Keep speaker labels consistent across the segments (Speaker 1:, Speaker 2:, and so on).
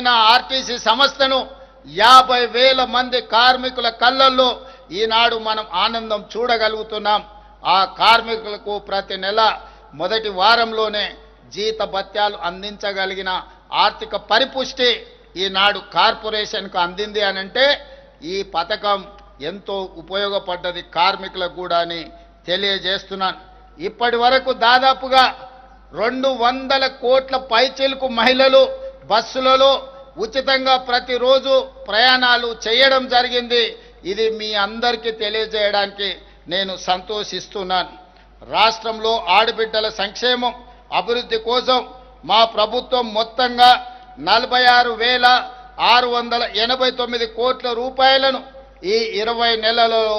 Speaker 1: నడిపిన ఆర్టీసీ సంస్థను 50,000 మంది కార్మికుల కళ్ళల్లో ఈనాడు మనం ఆనందం చూడగలుగుతున్నాం. ఆ కార్మికులకు ప్రతి నెల మొదటి వారంలోనే జీత భత్యాలు అందించగలిగిన ఆర్థిక పరిపుష్టి ఈనాడు కార్పొరేషన్కు అందింది అనంటే ఈ పథకం ఎంతో ఉపయోగపడ్డది కార్మికులకు కూడా అని తెలియజేస్తున్నాను. ఇప్పటి వరకు దాదాపుగా 200 కోట్ల పైచిలుకు మహిళలు బస్సులలో ఉచితంగా ప్రతిరోజు ప్రయాణాలు చేయడం జరిగింది. ఇది మీ అందరికీ తెలియజేయడానికి నేను సంతోషిస్తున్నాను. రాష్ట్రంలో ఆడబిడ్డల సంక్షేమం అభివృద్ధి కోసం మా ప్రభుత్వం మొత్తంగా 46,689 కోట్ల రూపాయలను ఈ 20 నెలలలో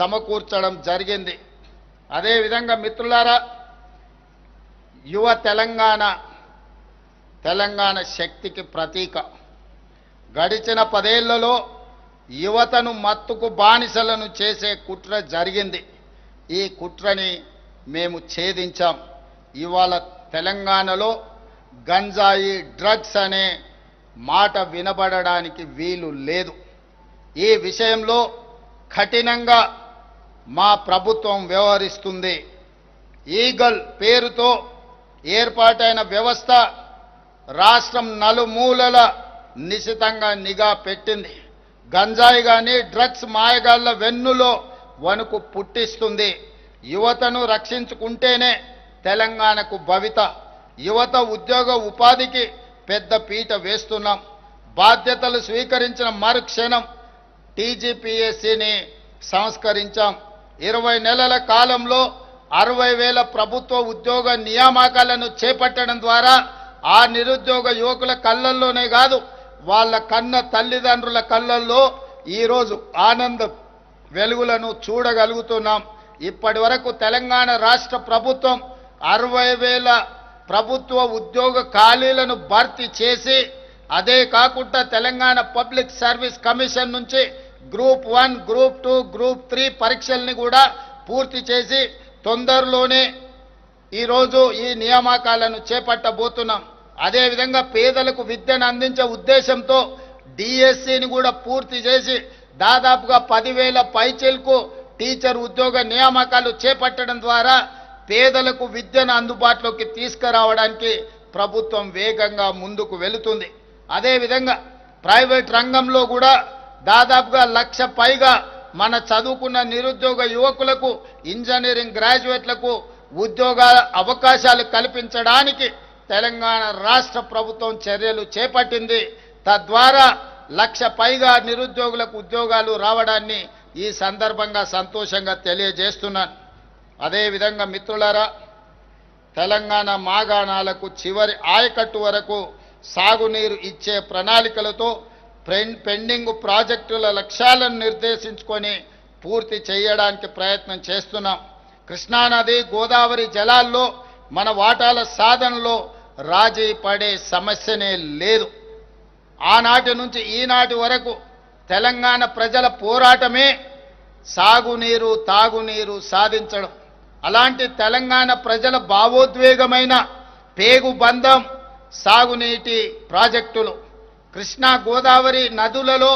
Speaker 1: సమకూర్చడం జరిగింది. అదేవిధంగా మిత్రులారా, యువ తెలంగాణ శక్తికి ప్రతీక. గడిచిన 10 ఏళ్లలో యువతను మత్తుకు బానిసలను చేసే కుట్ర జరిగింది. ఈ కుట్రని మేము ఛేదించాం. ఇవాళ తెలంగాణలో గంజాయి డ్రగ్స్ అనే మాట వినబడడానికి వీలు లేదు. ఈ విషయంలో కఠినంగా మా ప్రభుత్వం వ్యవహరిస్తుంది. ఈగల్ పేరుతో ఏర్పాటైన వ్యవస్థ రాష్ట్రం నలుమూలల నిశితంగా నిఘా పెట్టింది. గంజాయి కానీ డ్రగ్స్ మాయగాళ్ల వెన్నులో వణుకు పుట్టిస్తుంది. యువతను రక్షించుకుంటేనే తెలంగాణకు భవిత. యువత ఉద్యోగ ఉపాధికి పెద్ద పీట వేస్తున్నాం. బాధ్యతలు స్వీకరించిన మరుక్షణం టీజీపీఎస్సీని సంస్కరించాం. 20 నెలల కాలంలో 60,000 ప్రభుత్వ ఉద్యోగ నియామకాలను చేపట్టడం ద్వారా ఆ నిరుద్యోగ యువకుల కళ్ళల్లోనే కాదు, వాళ్ళ కన్న తల్లిదండ్రుల కళ్ళల్లో ఈరోజు ఆనందం వెలుగులను చూడగలుగుతున్నాం. ఇప్పటి వరకు తెలంగాణ రాష్ట్ర ప్రభుత్వం 60,000 ప్రభుత్వ ఉద్యోగ ఖాళీలను భర్తీ చేసి, అదే కాకుండా తెలంగాణ పబ్లిక్ సర్వీస్ కమిషన్ నుంచి గ్రూప్ 1, గ్రూప్ 2, గ్రూప్ 3 పరీక్షల్ని కూడా పూర్తి చేసి తొందరలోనే ఈరోజు ఈ నియామకాలను చేపట్టబోతున్నాం. అదేవిధంగా పేదలకు విద్యను అందించే ఉద్దేశంతో డిఎస్సిని కూడా పూర్తి చేసి దాదాపుగా 10,000 పైచిలకు టీచర్ ఉద్యోగ నియామకాలు చేపట్టడం ద్వారా పేదలకు విద్యను అందుబాటులోకి తీసుకురావడానికి ప్రభుత్వం వేగంగా ముందుకు వెళుతుంది. అదేవిధంగా ప్రైవేట్ రంగంలో కూడా దాదాపుగా 1,00,000 పైగా మన చదువుకున్న నిరుద్యోగ యువకులకు, ఇంజనీరింగ్ గ్రాడ్యుయేట్లకు ఉద్యోగాల అవకాశాలు కల్పించడానికి తెలంగాణ రాష్ట్ర ప్రభుత్వం చర్యలు చేపట్టింది. తద్వారా 1,00,000 పైగా నిరుద్యోగులకు ఉద్యోగాలు రావడాన్ని ఈ సందర్భంగా సంతోషంగా తెలియజేస్తున్నాను. అదేవిధంగా మిత్రులారా, తెలంగాణ మాగాణాలకు చివరి ఆయకట్టు వరకు సాగునీరు ఇచ్చే ప్రణాళికలతో పెండింగ్ ప్రాజెక్టుల లక్ష్యాలను నిర్దేశించుకొని పూర్తి చేయడానికి ప్రయత్నం చేస్తున్నాం. కృష్ణానది, గోదావరి జలాల్లో మన వాటాల సాధనలో రాజీ పడే సమస్యనే లేదు. ఆనాటి నుంచి ఈనాటి వరకు తెలంగాణ ప్రజల పోరాటమే సాగునీరు, తాగునీరు సాధించడం. అలాంటి తెలంగాణ ప్రజల భావోద్వేగమైన పేగుబంధం సాగునీటి ప్రాజెక్టులు. కృష్ణా, గోదావరి నదులలో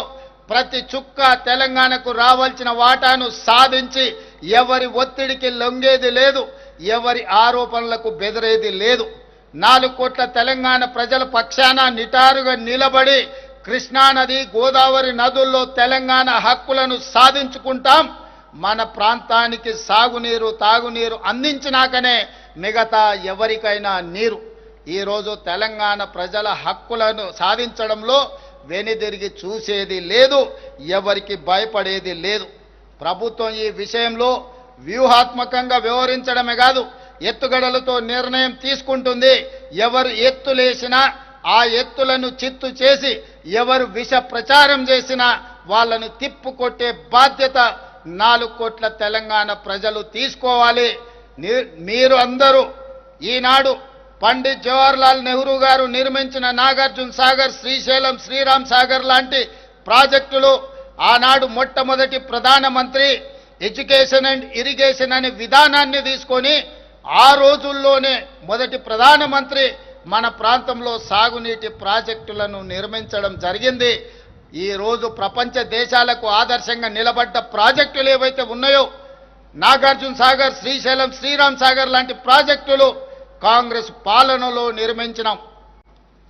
Speaker 1: ప్రతి చుక్క తెలంగాణకు రావాల్సిన వాటాను సాధించి ఎవరి ఒత్తిడికి లొంగేది లేదు, ఎవరి ఆరోపణలకు బెదిరేది లేదు. 4 కోట్ల తెలంగాణ ప్రజల పక్షాన నిటారుగా నిలబడి కృష్ణానది, గోదావరి నదుల్లో తెలంగాణ హక్కులను సాధించుకుంటాం. మన ప్రాంతానికి సాగునీరు, తాగునీరు అందించినాకనే మిగతా ఎవరికైనా నీరు. ఈరోజు తెలంగాణ ప్రజల హక్కులను సాధించడంలో వెనుదిరిగి చూసేది లేదు, ఎవరికి భయపడేది లేదు. ప్రభుత్వం ఈ విషయంలో వ్యూహాత్మకంగా వ్యవహరించడమే కాదు, ఎత్తుగడలతో నిర్ణయం తీసుకుంటుంది. ఎవరు ఎత్తులేసినా ఆ ఎత్తులను చిత్తు చేసి, ఎవరు విష ప్రచారం చేసినా వాళ్ళను తిప్పుకొట్టే బాధ్యత 4 కోట్ల తెలంగాణ ప్రజలు తీసుకోవాలి. మీరు అందరూ ఈనాడు పండిత్ జవహర్లాల్ నెహ్రూ గారు నిర్మించిన నాగార్జున సాగర్, శ్రీశైలం, శ్రీరామ్ సాగర్ లాంటి ప్రాజెక్టులు ఆనాడు మొట్టమొదటి ప్రధానమంత్రి ఎడ్యుకేషన్ అండ్ ఇరిగేషన్ అనే విధానాన్ని తీసుకొని ఆ రోజుల్లోనే మొదటి ప్రధానమంత్రి మన ప్రాంతంలో సాగునీటి ప్రాజెక్టులను నిర్మించడం జరిగింది. ఈ రోజు ప్రపంచ దేశాలకు ఆదర్శంగా నిలబడ్డ ప్రాజెక్టులు ఏవైతే ఉన్నాయో, నాగార్జున సాగర్, శ్రీశైలం, శ్రీరామ్ సాగర్ లాంటి ప్రాజెక్టులు కాంగ్రెస్ పాలనలో నిర్మించినాం.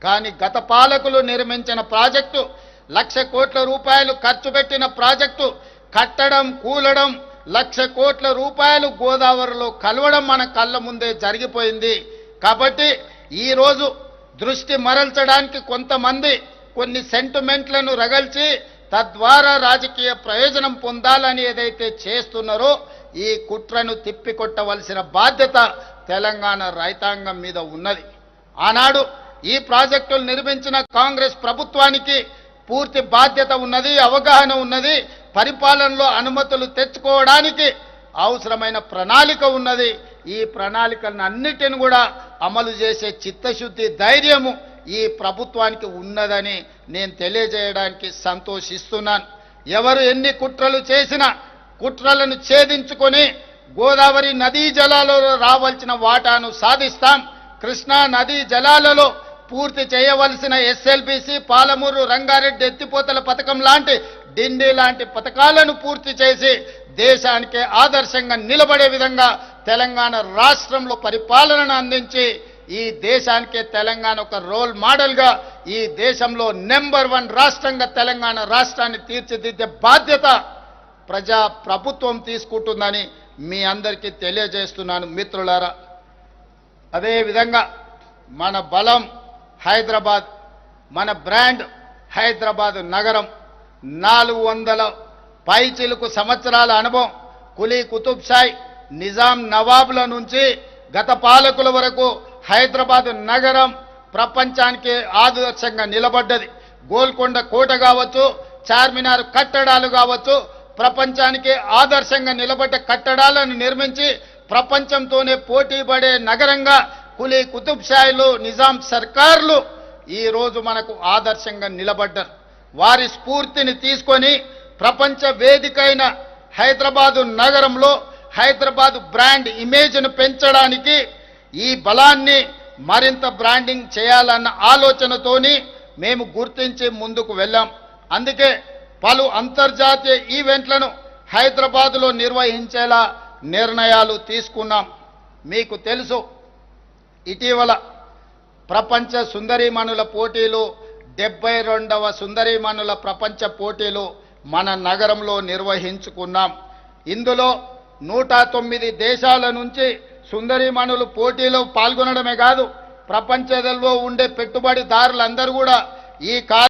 Speaker 1: కానీ గత పాలకులు నిర్మించిన ప్రాజెక్టు, 1,00,000 కోట్ల రూపాయలు ఖర్చు పెట్టిన ప్రాజెక్టు కట్టడం, కూలడం, 1,00,000 కోట్ల రూపాయలు గోదావరిలో కలవడం మన కళ్ళ ముందే జరిగిపోయింది. కాబట్టి ఈరోజు దృష్టి మరల్చడానికి కొంతమంది కొన్ని సెంటిమెంట్లను రగల్చి తద్వారా రాజకీయ ప్రయోజనం పొందాలని ఏదైతే చేస్తున్నారో, ఈ కుట్రను తిప్పికొట్టవలసిన బాధ్యత తెలంగాణ రైతాంగం మీద ఉన్నది. ఆనాడు ఈ ప్రాజెక్టులు నిర్మించిన కాంగ్రెస్ ప్రభుత్వానికి పూర్తి బాధ్యత ఉన్నది, అవగాహన ఉన్నది. పరిపాలనలో అనుమతులు తెచ్చుకోవడానికి అవసరమైన ప్రణాళిక ఉన్నది. ఈ ప్రణాళికలను అన్నిటిని కూడా అమలు చేసే చిత్తశుద్ధి, ధైర్యము ఈ ప్రభుత్వానికి ఉన్నదని నేను తెలియజేయడానికి సంతోషిస్తున్నాను. ఎవరు ఎన్ని కుట్రలు చేసినా కుట్రలను ఛేదించుకొని గోదావరి నదీ జలాలలో రావాల్సిన వాటాను సాధిస్తాం. కృష్ణా నదీ జలాలలో పూర్తి చేయవలసిన ఎస్ఎల్బిసి, పాలమూరు, రంగారెడ్డి ఎత్తిపోతల పథకం లాంటి, డిండి లాంటి పథకాలను పూర్తి చేసి దేశానికే ఆదర్శంగా నిలబడే విధంగా తెలంగాణ రాష్ట్రంలో పరిపాలనను అందించి ఈ దేశానికే తెలంగాణ ఒక రోల్ మోడల్గా ఈ దేశంలో నెంబర్ 1 రాష్ట్రంగా తెలంగాణ రాష్ట్రాన్ని తీర్చిదిద్దే బాధ్యత ప్రజా ప్రభుత్వం తీసుకుంటుందని మీ అందరికీ తెలియజేస్తున్నాను మిత్రులారా. అదేవిధంగా మన బలం హైదరాబాద్, మన బ్రాండ్ హైదరాబాద్ నగరం, 400 పైచిలుకు సంవత్సరాల అనుభవం, కులీ కుతుబ్షాయి, నిజాం నవాబుల నుంచి గత పాలకుల వరకు హైదరాబాద్ నగరం ప్రపంచానికి ఆదర్శంగా నిలబడ్డది. గోల్కొండ కోట కావచ్చు, చార్మినార్ కట్టడాలు కావచ్చు, ప్రపంచానికి ఆదర్శంగా నిలబడ్డ కట్టడాలను నిర్మించి ప్రపంచంతోనే పోటీ పడే నగరంగా కులీ కుతుబ్షాయిలు, నిజాం సర్కార్లు ఈ రోజు మనకు ఆదర్శంగా నిలబడ్డారు. వారి స్ఫూర్తిని తీసుకొని ప్రపంచ వేదికైన హైదరాబాదు నగరంలో హైదరాబాద్ బ్రాండ్ ఇమేజ్ను పెంచడానికి ఈ బలాన్ని మరింత బ్రాండింగ్ చేయాలన్న ఆలోచనతోని మేము గుర్తించి ముందుకు వెళ్ళాం. అందుకే పలు అంతర్జాతీయ ఈవెంట్లను హైదరాబాదులో నిర్వహించేలా నిర్ణయాలు తీసుకున్నాం. మీకు తెలుసు, ఇటీవల ప్రపంచ సుందరీమణుల పోటీలు, 72వ సుందరీమణుల ప్రపంచ పోటీలు మన నగరంలో నిర్వహించుకున్నాం. ఇందులో 109 దేశాల నుంచి సుందరీమణులు పోటీలో పాల్గొనడమే కాదు, ప్రపంచంలో ఉండే పెట్టుబడిదారులందరూ కూడా ఈ